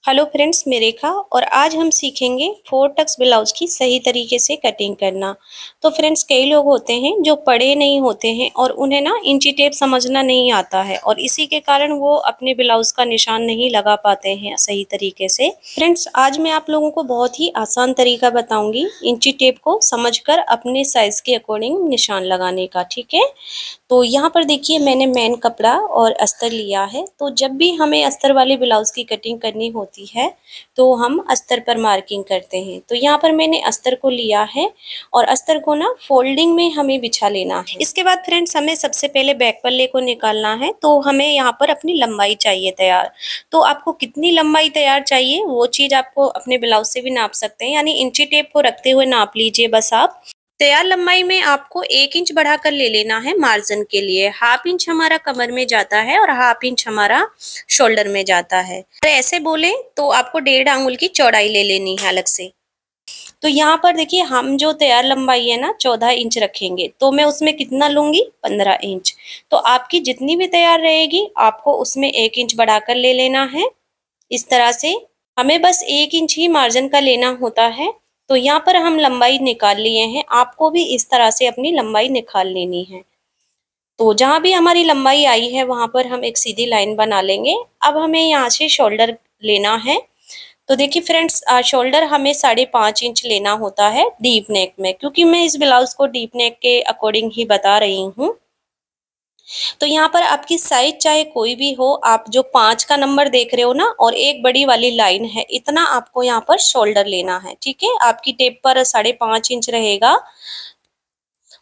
Hello friends, मैं रेखा और आज हम सीखेंगे फोर टक्स ब्लाउज की सही तरीके से कटिंग करना। तो फ्रेंड्स, कई लोग होते हैं जो पढ़े नहीं होते हैं और उन्हें ना इंची टेप समझना नहीं आता है और इसी के कारण वो अपने ब्लाउज का निशान नहीं लगा पाते हैं सही तरीके से। फ्रेंड्स, आज मैं आप लोगों को बहुत ही आसान तरीका बताऊंगी इंची टेप को समझकर अपने साइज के अकॉर्डिंग निशान लगाने का। ठीक है, तो यहाँ पर देखिए मैंने मेन कपड़ा और अस्तर लिया है। तो जब भी हमें अस्तर वाले ब्लाउज की कटिंग करनी होती है तो हम अस्तर पर मार्किंग करते हैं। तो यहाँ पर मैंने अस्तर को लिया है और अस्तर को ना फोल्डिंग में हमें बिछा लेना है। इसके बाद फ्रेंड्स, हमें सबसे पहले बैक पल्ले को निकालना है। तो हमें यहाँ पर अपनी लंबाई चाहिए तैयार। तो आपको कितनी लंबाई तैयार चाहिए वो चीज़ आपको अपने ब्लाउज से भी नाप सकते हैं, यानी इंची टेप को रखते हुए नाप लीजिए। बस आप तैयार लंबाई में आपको 1 इंच बढ़ाकर ले लेना है मार्जिन के लिए। हाफ इंच हमारा कमर में जाता है और हाफ इंच हमारा शोल्डर में जाता है। अगर ऐसे बोले तो आपको 1.5 आंगुल की चौड़ाई ले लेनी है अलग से। तो यहाँ पर देखिए, हम जो तैयार लंबाई है ना 14 इंच रखेंगे, तो मैं उसमें कितना लूंगी, 15 इंच। तो आपकी जितनी भी तैयार रहेगी आपको उसमें 1 इंच बढ़ाकर ले लेना है। इस तरह से हमें बस 1 इंच ही मार्जिन का लेना होता है। तो यहाँ पर हम लंबाई निकाल लिए हैं, आपको भी इस तरह से अपनी लंबाई निकाल लेनी है। तो जहाँ भी हमारी लंबाई आई है वहां पर हम एक सीधी लाइन बना लेंगे। अब हमें यहाँ से शोल्डर लेना है। तो देखिए फ्रेंड्स, शोल्डर हमें 5.5 इंच लेना होता है डीप नेक में, क्योंकि मैं इस ब्लाउज को डीप नेक के अकॉर्डिंग ही बता रही हूँ। तो यहाँ पर आपकी साइज चाहे कोई भी हो, आप जो 5 का नंबर देख रहे हो ना और एक बड़ी वाली लाइन है, इतना आपको यहाँ पर शोल्डर लेना है। ठीक है, आपकी टेप पर 5.5 इंच रहेगा।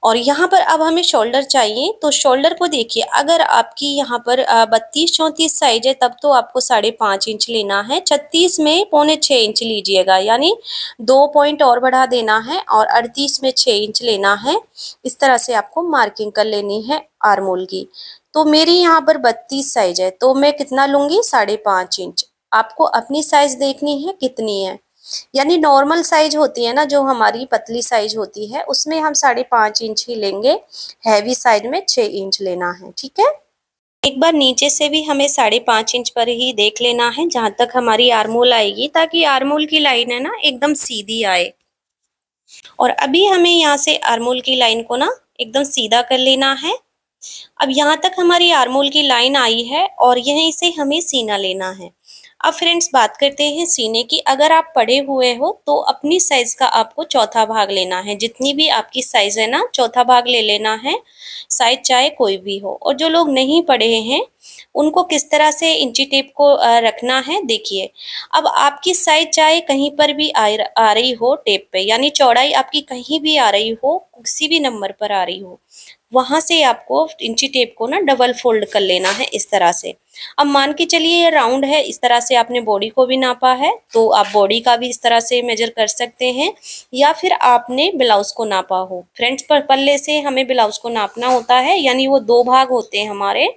और यहाँ पर अब हमें शोल्डर चाहिए। तो शोल्डर को देखिए, अगर आपकी यहाँ पर 32-34 साइज है तब तो आपको 5.5 इंच लेना है। 36 में 5.25 इंच लीजिएगा, यानी 2 पॉइंट और बढ़ा देना है और 38 में 6 इंच लेना है। इस तरह से आपको मार्किंग कर लेनी है आर्मोल की। तो मेरी यहाँ पर 32 साइज है तो मैं कितना लूंगी, 5.5 इंच। आपको अपनी साइज देखनी है कितनी है, यानी नॉर्मल साइज होती है ना, जो हमारी पतली साइज होती है उसमें हम 5.5 इंच ही लेंगे। हैवी साइज में 6 इंच लेना है। ठीक है, एक बार नीचे से भी हमें 5.5 इंच पर ही देख लेना है जहां तक हमारी आर्मोल आएगी, ताकि आर्मोल की लाइन है ना एकदम सीधी आए। और अभी हमें यहाँ से आर्मोल की लाइन को ना एकदम सीधा कर लेना है। अब यहाँ तक हमारी आर्मोल की लाइन आई है और यहीं से हमें सीना लेना है। अब फ्रेंड्स, बात करते हैं सीने की। अगर आप पढ़े हुए हो तो अपनी साइज का आपको चौथा भाग लेना है। जितनी भी आपकी साइज है ना, चौथा भाग ले लेना है, साइज चाहे कोई भी हो। और जो लोग नहीं पढ़े हैं उनको किस तरह से इंची टेप को रखना है, देखिए। अब आपकी साइज चाहे कहीं पर भी आ रही हो टेप पे, यानी चौड़ाई आपकी कहीं भी आ रही हो, किसी भी नंबर पर आ रही हो, वहां से आपको इंची टेप को ना डबल फोल्ड कर लेना है इस तरह से। अब मान के चलिए ये राउंड है, इस तरह से आपने बॉडी को भी नापा है तो आप बॉडी का भी इस तरह से मेजर कर सकते हैं, या फिर आपने ब्लाउज को नापा हो। फ्रंट पर पल्ले से हमें ब्लाउज को नापना होता है, यानी वो 2 भाग होते हैं हमारे।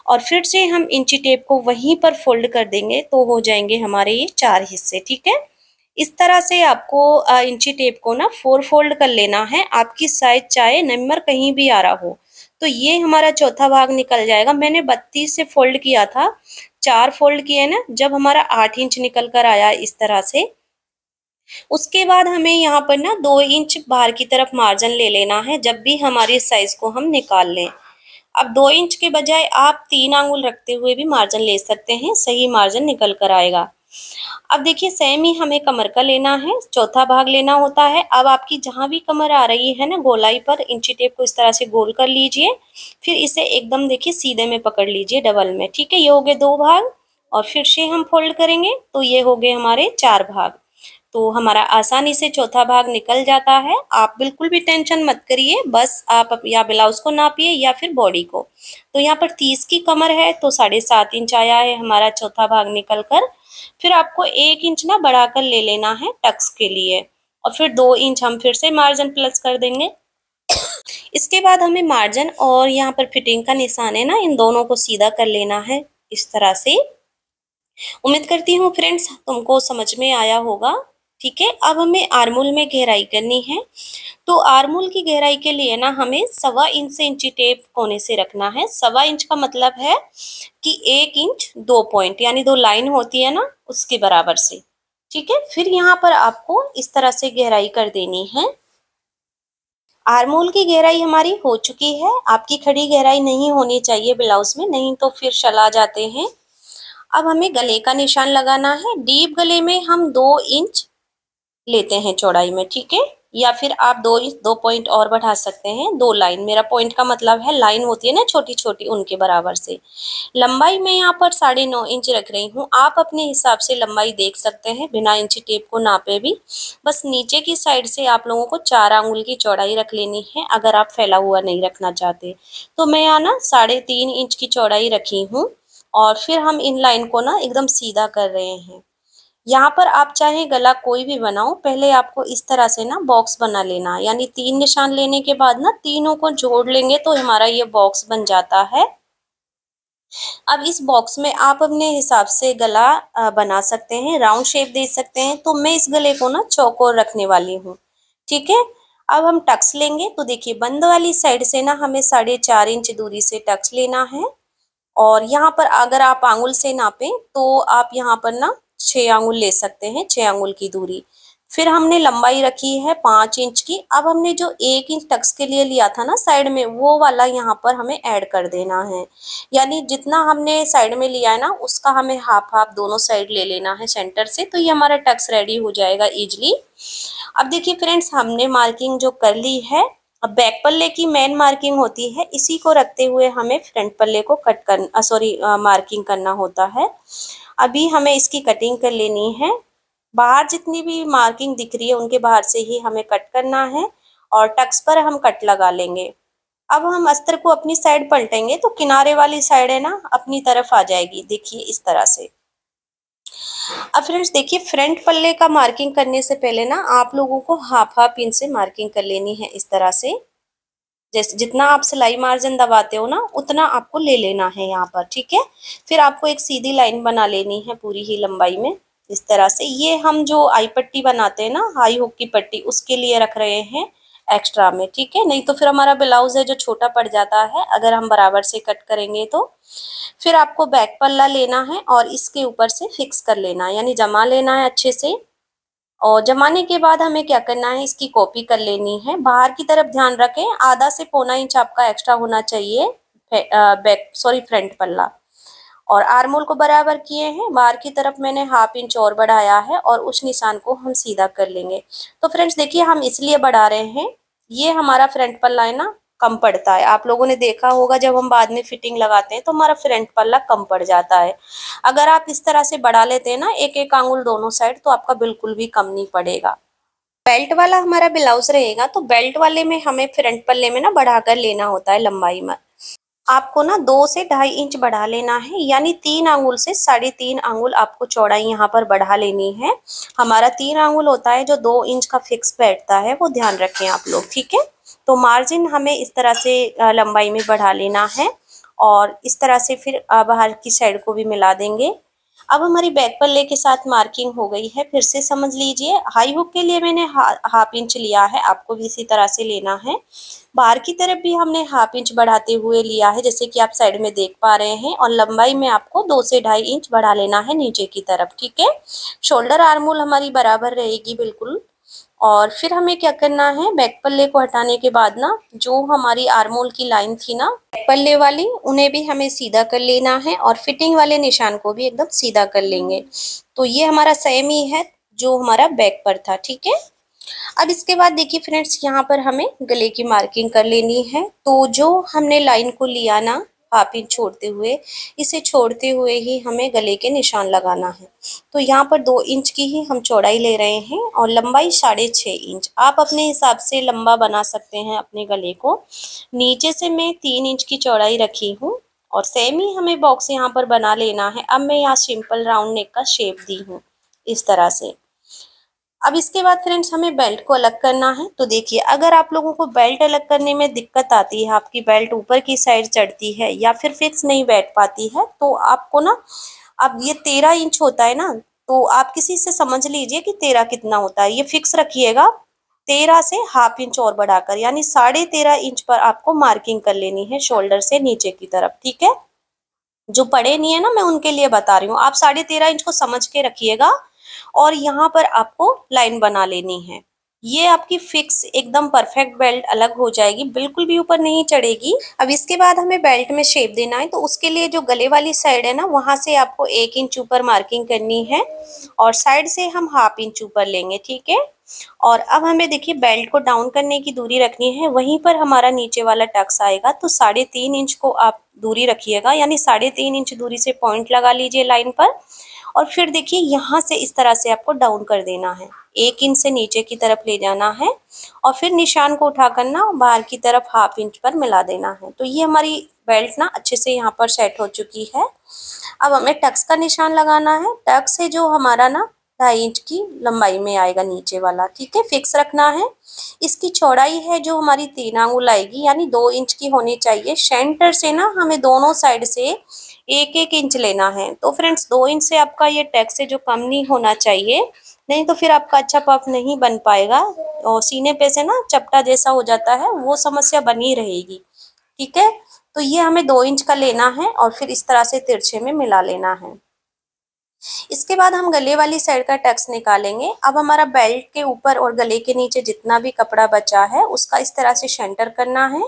और फिर से हम इंची टेप को वहीं पर फोल्ड कर देंगे तो हो जाएंगे हमारे ये 4 हिस्से। ठीक है, इस तरह से आपको इंची टेप को ना 4 फोल्ड कर लेना है। आपकी साइज चाहे नंबर कहीं भी आ रहा हो। तो ये हमारा चौथा भाग निकल जाएगा। मैंने 32 से फोल्ड किया था, 4 फोल्ड किए ना, जब हमारा 8 इंच निकल कर आया इस तरह से। उसके बाद हमें यहाँ पर ना 2 इंच बाहर की तरफ मार्जिन ले लेना है जब भी हमारी साइज को हम निकाल लें। अब 2 इंच के बजाय आप 3 आंगुल रखते हुए भी मार्जिन ले सकते हैं, सही मार्जिन निकल कर आएगा। अब देखिए, सेम ही हमें कमर का लेना है, चौथा भाग लेना होता है। अब आपकी जहां भी कमर आ रही है ना गोलाई पर, इंची टेप को इस तरह से गोल कर लीजिए, फिर इसे एकदम देखिए सीधे में पकड़ लीजिए डबल में। ठीक है, ये हो गए 2 भाग और फिर से हम फोल्ड करेंगे तो ये हो गए हमारे 4 भाग। तो हमारा आसानी से चौथा भाग निकल जाता है। आप बिल्कुल भी टेंशन मत करिए, बस आप या ब्लाउज को नापिए या फिर बॉडी को। तो यहाँ पर 30 की कमर है तो 7.5 इंच आया है हमारा चौथा भाग निकल कर। फिर आपको 1 इंच ना बढ़ाकर ले लेना है टक्स के लिए, और फिर 2 इंच हम फिर से मार्जिन प्लस कर देंगे। इसके बाद हमें मार्जिन और यहाँ पर फिटिंग का निशान है ना, इन दोनों को सीधा कर लेना है इस तरह से। उम्मीद करती हूँ फ्रेंड्स तुमको समझ में आया होगा। ठीक है, अब हमें आर्मोल में गहराई करनी है। तो आर्मोल की गहराई के लिए ना हमें 1.25 इंच से इंची टेप कोने से रखना है। 1.25 इंच का मतलब है कि 1 इंच 2 पॉइंट यानी 2 लाइन होती है ना, उसके बराबर से। ठीक है, फिर यहाँ पर आपको इस तरह से गहराई कर देनी है। आर्मोल की गहराई हमारी हो चुकी है। आपकी खड़ी गहराई नहीं होनी चाहिए ब्लाउज में, नहीं तो फिर चला जाते हैं। अब हमें गले का निशान लगाना है। डीप गले में हम 2 इंच लेते हैं चौड़ाई में, ठीक है। या फिर आप 2 इंच 2 पॉइंट और बढ़ा सकते हैं। 2 लाइन, मेरा पॉइंट का मतलब है लाइन होती है ना छोटी छोटी, उनके बराबर से। लंबाई में यहाँ पर 9.5 इंच रख रही हूँ। आप अपने हिसाब से लंबाई देख सकते हैं बिना इंची टेप को नापे भी। बस नीचे की साइड से आप लोगों को 4 आंगुल की चौड़ाई रख लेनी है, अगर आप फैला हुआ नहीं रखना चाहते। तो मैं यहाँ ना 3.5 इंच की चौड़ाई रखी हूँ। और फिर हम इन लाइन को ना एकदम सीधा कर रहे हैं। यहाँ पर आप चाहे गला कोई भी बनाओ, पहले आपको इस तरह से ना बॉक्स बना लेना, यानी 3 निशान लेने के बाद ना तीनों को जोड़ लेंगे तो हमारा ये बॉक्स बन जाता है। अब इस बॉक्स में आप अपने हिसाब से गला बना सकते हैं, राउंड शेप दे सकते हैं। तो मैं इस गले को ना चौकोर रखने वाली हूँ, ठीक है। अब हम टक्स लेंगे। तो देखिए, बंद वाली साइड से ना हमें 4.5 इंच दूरी से टक्स लेना है। और यहाँ पर अगर आप आंगुल से नापें तो आप यहाँ पर ना 6 आंगुल ले सकते हैं, 6 आंगुल की दूरी। फिर हमने लंबाई रखी है 5 इंच की। अब हमने जो 1 इंच टक्स के लिए लिया था ना साइड में, वो वाला यहाँ पर हमें ऐड कर देना है। यानी जितना हमने साइड में लिया है ना, उसका हमें हाफ हाफ दोनों साइड ले लेना है सेंटर से। तो ये हमारा टक्स रेडी हो जाएगा इजली। अब देखिए फ्रेंड्स, हमने मार्किंग जो कर ली है। अब बैक पल्ले की मेन मार्किंग होती है, इसी को रखते हुए हमें फ्रंट पल्ले को कट करना मार्किंग करना होता है। अभी हमें इसकी कटिंग कर लेनी है। बाहर जितनी भी मार्किंग दिख रही है उनके बाहर से ही हमें कट करना है। और टक्स पर हम कट लगा लेंगे। अब हम अस्तर को अपनी साइड पलटेंगे तो किनारे वाली साइड है ना अपनी तरफ आ जाएगी, देखिए इस तरह से। अब फ्रेंड्स देखिए, फ्रंट पल्ले का मार्किंग करने से पहले ना आप लोगों को हाफ हाफ इंच से मार्किंग कर लेनी है, इस तरह से। जैसे जितना आप सिलाई मार्जिन दबाते हो ना, उतना आपको ले लेना है यहाँ पर, ठीक है। फिर आपको एक सीधी लाइन बना लेनी है पूरी ही लंबाई में, इस तरह से। ये हम जो आई पट्टी बनाते हैं ना, हाई हुक की पट्टी, उसके लिए रख रहे हैं एक्स्ट्रा में, ठीक है। नहीं तो फिर हमारा ब्लाउज है जो छोटा पड़ जाता है अगर हम बराबर से कट करेंगे तो। फिर आपको बैक पल्ला लेना है और इसके ऊपर से फिक्स कर लेना है, यानी जमा लेना है अच्छे से। और जमाने के बाद हमें क्या करना है, इसकी कॉपी कर लेनी है। बाहर की तरफ ध्यान रखें, आधा से पौना इंच आपका एक्स्ट्रा होना चाहिए फ्रंट पल्ला। और आर्मोल को बराबर किए हैं, बाहर की तरफ मैंने हाफ इंच और बढ़ाया है और उस निशान को हम सीधा कर लेंगे। तो फ्रेंड्स देखिए, हम इसलिए बढ़ा रहे हैं, ये हमारा फ्रंट पल्ला है ना कम पड़ता है। आप लोगों ने देखा होगा जब हम बाद में फिटिंग लगाते हैं तो हमारा फ्रंट पल्ला कम पड़ जाता है। अगर आप इस तरह से बढ़ा लेते हैं ना एक एक आंगुल दोनों साइड, तो आपका बिल्कुल भी कम नहीं पड़ेगा। बेल्ट वाला हमारा ब्लाउज रहेगा तो बेल्ट वाले में हमें फ्रंट पल्ले में ना बढ़ाकर लेना होता है लंबाई में। आपको ना 2 से 2.5 इंच बढ़ा लेना है, यानी 3 आंगुल से 3.5 आंगुल आपको चौड़ाई यहाँ पर बढ़ा लेनी है। हमारा 3 आंगुल होता है, जो 2 इंच का फिक्स बैठता है, वो ध्यान रखें आप लोग, ठीक है। तो मार्जिन हमें इस तरह से लंबाई में बढ़ा लेना है। और इस तरह से फिर बाहर की साइड को भी मिला देंगे। अब हमारी बैक पल्ले के साथ मार्किंग हो गई है, फिर से समझ लीजिए। हाई हुक के लिए मैंने हाफ इंच लिया है, आपको भी इसी तरह से लेना है। बाहर की तरफ भी हमने हाफ इंच बढ़ाते हुए लिया है, जैसे कि आप साइड में देख पा रहे हैं। और लंबाई में आपको 2 से 2.5 इंच बढ़ा लेना है नीचे की तरफ, ठीक है। शोल्डर आर्मोल हमारी बराबर रहेगी बिल्कुल। और फिर हमें क्या करना है, बैक पल्ले को हटाने के बाद ना जो हमारी आर्मोल की लाइन थी ना बैक पल्ले वाली, उन्हें भी हमें सीधा कर लेना है। और फिटिंग वाले निशान को भी एकदम सीधा कर लेंगे। तो ये हमारा सेम ही है जो हमारा बैक पर था, ठीक है। अब इसके बाद देखिए फ्रेंड्स, यहाँ पर हमें गले की मार्किंग कर लेनी है। तो जो हमने लाइन को लिया ना हाफ इंच छोड़ते हुए, इसे छोड़ते हुए ही हमें गले के निशान लगाना है। तो यहाँ पर 2 इंच की ही हम चौड़ाई ले रहे हैं और लंबाई 6.5 इंच। आप अपने हिसाब से लंबा बना सकते हैं अपने गले को। नीचे से मैं 3 इंच की चौड़ाई रखी हूँ और सेम ही हमें बॉक्स यहाँ पर बना लेना है। अब मैं यहाँ सिंपल राउंड नेक का शेप दी हूँ इस तरह से। अब इसके बाद फ्रेंड्स हमें बेल्ट को अलग करना है। तो देखिए, अगर आप लोगों को बेल्ट अलग करने में दिक्कत आती है, आपकी बेल्ट ऊपर की साइड चढ़ती है या फिर फिक्स नहीं बैठ पाती है, तो आपको ना, अब ये 13 इंच होता है ना, तो आप किसी से समझ लीजिए कि 13 कितना होता है, ये फिक्स रखिएगा। 13 से हाफ इंच और बढ़ाकर, यानी 13.5 इंच पर आपको मार्किंग कर लेनी है शोल्डर से नीचे की तरफ, ठीक है। जो पढ़े नहीं है ना, मैं उनके लिए बता रही हूँ, आप 13.5 इंच को समझ के रखिएगा और यहाँ पर आपको लाइन बना लेनी है। ये आपकी फिक्स एकदम परफेक्ट बेल्ट अलग हो जाएगी, बिल्कुल भी ऊपर नहीं चढ़ेगी। अब इसके बाद हमें बेल्ट में शेप देना है, तो उसके लिए जो गले वाली साइड है ना, वहां से आपको 1 इंच ऊपर मार्किंग करनी है और साइड से हम हाफ इंच ऊपर लेंगे, ठीक है। और अब हमें देखिए बेल्ट को डाउन करने की दूरी रखनी है, वहीं पर हमारा नीचे वाला टक्स आएगा, तो 3.5 इंच को आप दूरी रखिएगा, यानी 3.5 इंच दूरी से पॉइंट लगा लीजिए लाइन पर। और फिर देखिए यहाँ से इस तरह से आपको डाउन कर देना है, 1 इंच से नीचे की तरफ ले जाना है और फिर निशान को उठाकर ना बाहर की तरफ हाफ इंच पर मिला देना है। तो ये हमारी बेल्ट ना अच्छे से यहाँ पर सेट हो चुकी है। अब हमें टक्स का निशान लगाना है। टक्स से जो हमारा ना 2.5 इंच की लंबाई में आएगा नीचे वाला, ठीक है, फिक्स रखना है। इसकी चौड़ाई है जो हमारी 3 अंगुल आएगी, यानी 2 इंच की होनी चाहिए। सेंटर से ना हमें दोनों साइड से 1-1 इंच लेना है। तो फ्रेंड्स 2 इंच से आपका ये टक्स से जो कम नहीं होना चाहिए, नहीं तो फिर आपका अच्छा पफ नहीं बन पाएगा और सीने पे से ना चपटा जैसा हो जाता है, वो समस्या बनी रहेगी, ठीक है। तो ये हमें 2 इंच का लेना है और फिर इस तरह से तिरछे में मिला लेना है। इसके बाद हम गले वाली साइड का टक्स निकालेंगे। अब हमारा बेल्ट के ऊपर और गले के नीचे जितना भी कपड़ा बचा है उसका इस तरह से सेंटर करना है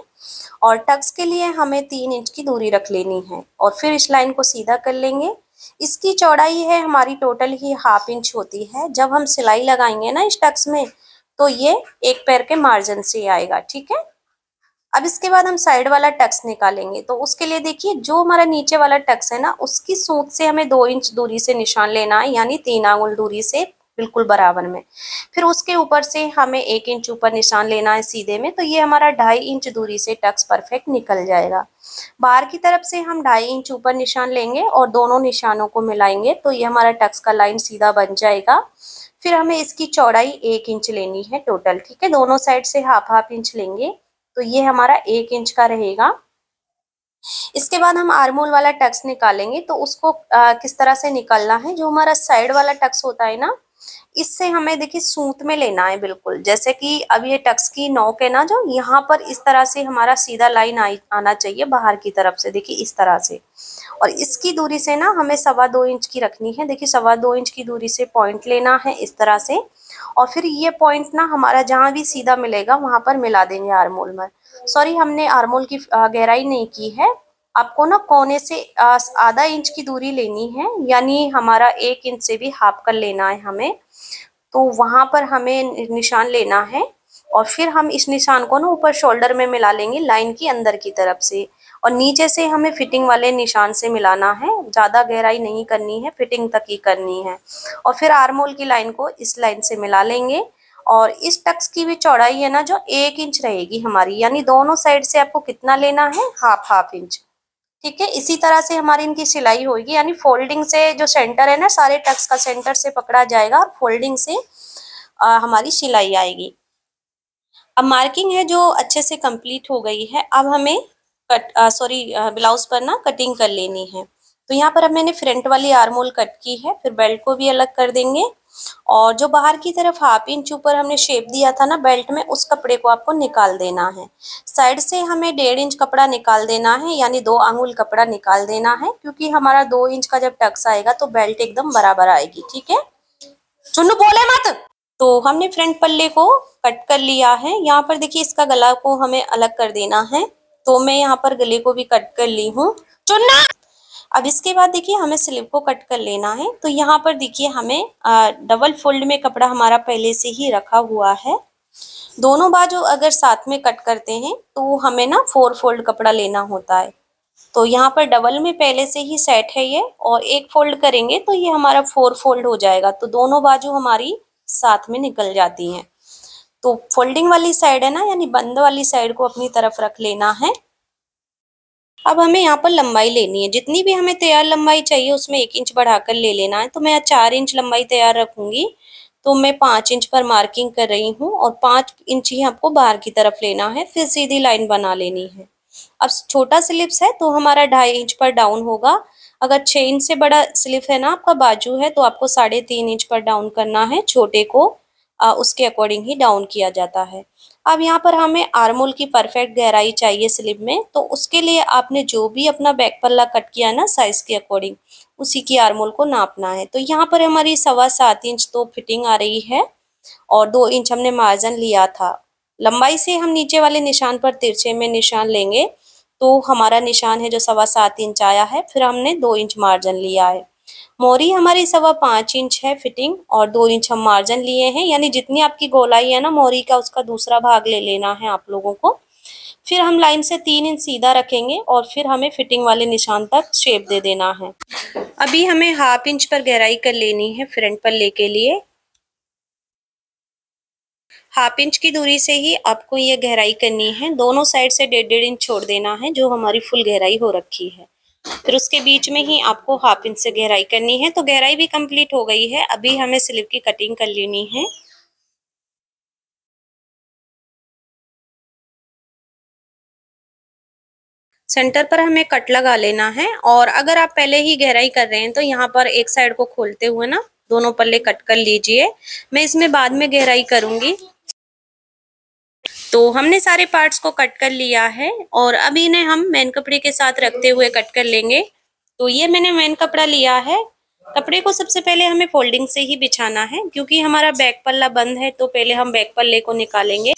और टक्स के लिए हमें 3 इंच की दूरी रख लेनी है और फिर इस लाइन को सीधा कर लेंगे। इसकी चौड़ाई है हमारी टोटल ही हाफ इंच होती है। जब हम सिलाई लगाएंगे ना इस टक्स में, तो ये एक पैर के मार्जिन से आएगा, ठीक है। अब इसके बाद हम साइड वाला टक्स निकालेंगे, तो उसके लिए देखिए जो हमारा नीचे वाला टक्स है ना, उसकी सूत से हमें 2 इंच दूरी से निशान लेना है, यानी 3 आंगुल दूरी से बिल्कुल बराबर में। फिर उसके ऊपर से हमें 1 इंच ऊपर निशान लेना है सीधे में, तो ये हमारा 2.5 इंच दूरी से टक्स परफेक्ट निकल जाएगा। बाहर की तरफ से हम 2.5 इंच ऊपर निशान लेंगे और दोनों निशानों को मिलाएंगे, तो ये हमारा टक्स का लाइन सीधा बन जाएगा। फिर हमें इसकी चौड़ाई 1 इंच लेनी है टोटल, ठीक है, दोनों साइड से हाफ हाफ इंच लेंगे, तो ये हमारा 1 इंच का रहेगा। इसके बाद हम आर्मोल वाला टक्स निकालेंगे, तो उसको किस तरह से निकालना है, जो हमारा साइड वाला टक्स होता है ना, इससे हमें देखिए सूत में लेना है बिल्कुल। जैसे कि अब ये टक्स की नोक है ना, जो यहाँ पर इस तरह से हमारा सीधा लाइन आना चाहिए बाहर की तरफ से, देखिए इस तरह से। और इसकी दूरी से ना हमें 2.25 इंच की रखनी है। देखिए 2.25 इंच की दूरी से पॉइंट लेना है इस तरह से और फिर ये पॉइंट ना हमारा जहाँ भी सीधा मिलेगा वहां पर मिला देंगे आर्मोल में। सॉरी, हमने आर्मोल की गहराई नहीं की है। आपको ना कोने से आधा इंच की दूरी लेनी है, यानी हमारा 1 इंच से भी हाफ कर लेना है हमें। तो वहां पर हमें निशान लेना है और फिर हम इस निशान को ना ऊपर शोल्डर में मिला लेंगे लाइन की अंदर की तरफ से, और नीचे से हमें फिटिंग वाले निशान से मिलाना है। ज्यादा गहराई नहीं करनी है, फिटिंग तक ही करनी है। और फिर आर्मोल की लाइन को इस लाइन से मिला लेंगे और इस टक्स की भी चौड़ाई है ना, जो 1 इंच रहेगी हमारी, यानी दोनों साइड से आपको कितना लेना है, हाफ हाफ इंच, ठीक है। इसी तरह से हमारी इनकी सिलाई होगी, यानी फोल्डिंग से जो सेंटर है ना, सारे टक्स का सेंटर से पकड़ा जाएगा और फोल्डिंग से हमारी सिलाई आएगी। अब मार्किंग है जो अच्छे से कंप्लीट हो गई है। अब हमें ब्लाउज पर ना कटिंग कर लेनी है। तो यहाँ पर अब मैंने फ्रंट वाली आर्मोल कट की है, फिर बेल्ट को भी अलग कर देंगे और जो बाहर की तरफ हाफ इंच ऊपर हमने शेप दिया था ना बेल्ट में, उस कपड़े को आपको निकाल देना है। साइड से हमें 1.5 इंच कपड़ा निकाल देना है, यानी 2 आंगुल कपड़ा निकाल देना है, क्योंकि हमारा 2 इंच का जब टक्स आएगा तो बेल्ट एकदम बराबर आएगी, ठीक है। चुन्नू बोले मत। तो हमने फ्रंट पल्ले को कट कर लिया है। यहाँ पर देखिए इसका गला को हमें अलग कर देना है, तो मैं यहाँ पर गले को भी कट कर ली हूँ। चुन्ना। अब इसके बाद देखिए हमें स्लीव को कट कर लेना है। तो यहाँ पर देखिए हमें डबल फोल्ड में कपड़ा हमारा पहले से ही रखा हुआ है। दोनों बाजू अगर साथ में कट करते हैं तो हमें ना 4 फोल्ड कपड़ा लेना होता है। तो यहाँ पर डबल में पहले से ही सेट है ये, और एक फोल्ड करेंगे तो ये हमारा 4 फोल्ड हो जाएगा। तो दोनों बाजू हमारी साथ में निकल जाती हैं। तो फोल्डिंग वाली साइड है ना, यानी बंद वाली साइड को अपनी तरफ रख लेना है। अब हमें यहाँ पर लंबाई लेनी है, जितनी भी हमें तैयार लंबाई चाहिए उसमें 1 इंच बढ़ाकर ले लेना है। तो मैं 4 इंच लंबाई तैयार रखूंगी, तो मैं 5 इंच पर मार्किंग कर रही हूँ और 5 इंच ही आपको बाहर की तरफ लेना है, फिर सीधी लाइन बना लेनी है। अब छोटा स्लिप्स है तो हमारा 2.5 इंच पर डाउन होगा। अगर 6 इंच से बड़ा स्लिप है ना आपका बाजू है, तो आपको 3.5 इंच पर डाउन करना है छोटे को। उसके अकॉर्डिंग ही डाउन किया जाता है। अब यहाँ पर हमें आर्म होल की परफेक्ट गहराई चाहिए स्लीव में, तो उसके लिए आपने जो भी अपना बैक पल्ला कट किया है ना साइज के अकॉर्डिंग, उसी की आर्म होल को नापना है। तो यहाँ पर हमारी 7.25 इंच तो फिटिंग आ रही है और 2 इंच हमने मार्जिन लिया था। लंबाई से हम नीचे वाले निशान पर तिरछे में निशान लेंगे तो हमारा निशान है जो 7.25 इंच आया है, फिर हमने 2 इंच मार्जिन लिया है। मोरी हमारी 5.25 इंच है फिटिंग और 2 इंच हम मार्जिन लिए हैं, यानी जितनी आपकी गोलाई है ना मोरी का उसका दूसरा भाग ले लेना है आप लोगों को। फिर हम लाइन से 3 इंच सीधा रखेंगे और फिर हमें फिटिंग वाले निशान तक शेप दे देना है। अभी हमें 1/2 इंच पर गहराई कर लेनी है फ्रंट पल्ले के लिए। 1/2 इंच की दूरी से ही आपको ये गहराई करनी है, दोनों साइड से 1.5 इंच छोड़ देना है जो हमारी फुल गहराई हो रखी है। फिर उसके बीच में ही आपको 1/2 इंच से गहराई करनी है। तो गहराई भी कंप्लीट हो गई है, अभी हमें स्लीव की कटिंग कर लेनी है। सेंटर पर हमें कट लगा लेना है और अगर आप पहले ही गहराई कर रहे हैं तो यहाँ पर एक साइड को खोलते हुए ना दोनों पल्ले कट कर लीजिए। मैं इसमें बाद में गहराई करूंगी। तो हमने सारे पार्ट्स को कट कर लिया है और अब इन्हें हम मेन कपड़े के साथ रखते हुए कट कर लेंगे। तो ये मैंने मेन कपड़ा लिया है। कपड़े को सबसे पहले हमें फोल्डिंग से ही बिछाना है क्योंकि हमारा बैक पल्ला बंद है, तो पहले हम बैक पल्ले को निकालेंगे।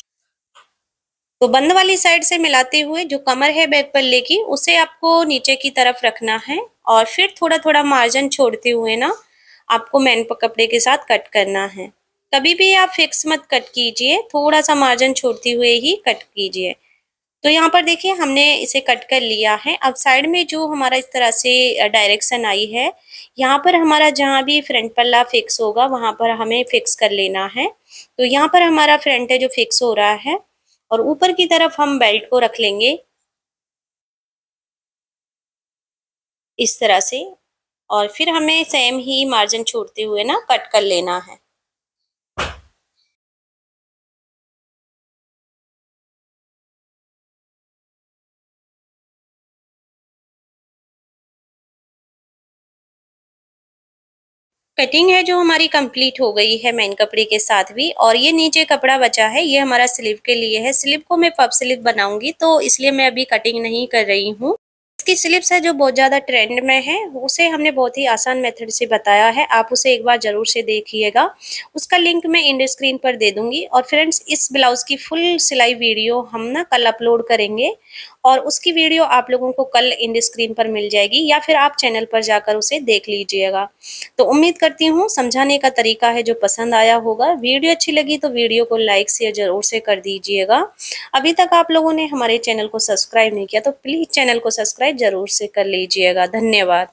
तो बंद वाली साइड से मिलाते हुए जो कमर है बैक पल्ले की उसे आपको नीचे की तरफ रखना है और फिर थोड़ा थोड़ा मार्जिन छोड़ते हुए ना आपको मेन कपड़े के साथ कट करना है। कभी भी आप फिक्स मत कट कीजिए, थोड़ा सा मार्जिन छोड़ते हुए ही कट कीजिए। तो यहाँ पर देखिए हमने इसे कट कर लिया है। अब साइड में जो हमारा इस तरह से डायरेक्शन आई है, यहाँ पर हमारा जहाँ भी फ्रंट पल्ला फिक्स होगा वहां पर हमें फिक्स कर लेना है। तो यहाँ पर हमारा फ्रंट है जो फिक्स हो रहा है और ऊपर की तरफ हम बेल्ट को रख लेंगे इस तरह से और फिर हमें सेम ही मार्जिन छोड़ते हुए ना कट कर लेना है। कटिंग है जो हमारी कंप्लीट हो गई है मेन कपड़े के साथ भी, और ये नीचे कपड़ा बचा है ये हमारा स्लीव के लिए है। स्लीव को मैं पफ स्लीव बनाऊंगी तो इसलिए मैं अभी कटिंग नहीं कर रही हूँ। इसकी स्लीव्स है जो बहुत ज्यादा ट्रेंड में है, उसे हमने बहुत ही आसान मेथड से बताया है, आप उसे एक बार जरूर से देखिएगा। उसका लिंक मैं इंड स्क्रीन पर दे दूंगी। और फ्रेंड्स इस ब्लाउज की फुल सिलाई वीडियो हम ना कल अपलोड करेंगे और उसकी वीडियो आप लोगों को कल इंड स्क्रीन पर मिल जाएगी या फिर आप चैनल पर जाकर उसे देख लीजिएगा। तो उम्मीद करती हूँ समझाने का तरीका है जो पसंद आया होगा। वीडियो अच्छी लगी तो वीडियो को लाइक शेयर जरूर से कर दीजिएगा। अभी तक आप लोगों ने हमारे चैनल को सब्सक्राइब नहीं किया तो प्लीज चैनल को सब्सक्राइब जरूर से कर लीजिएगा। धन्यवाद।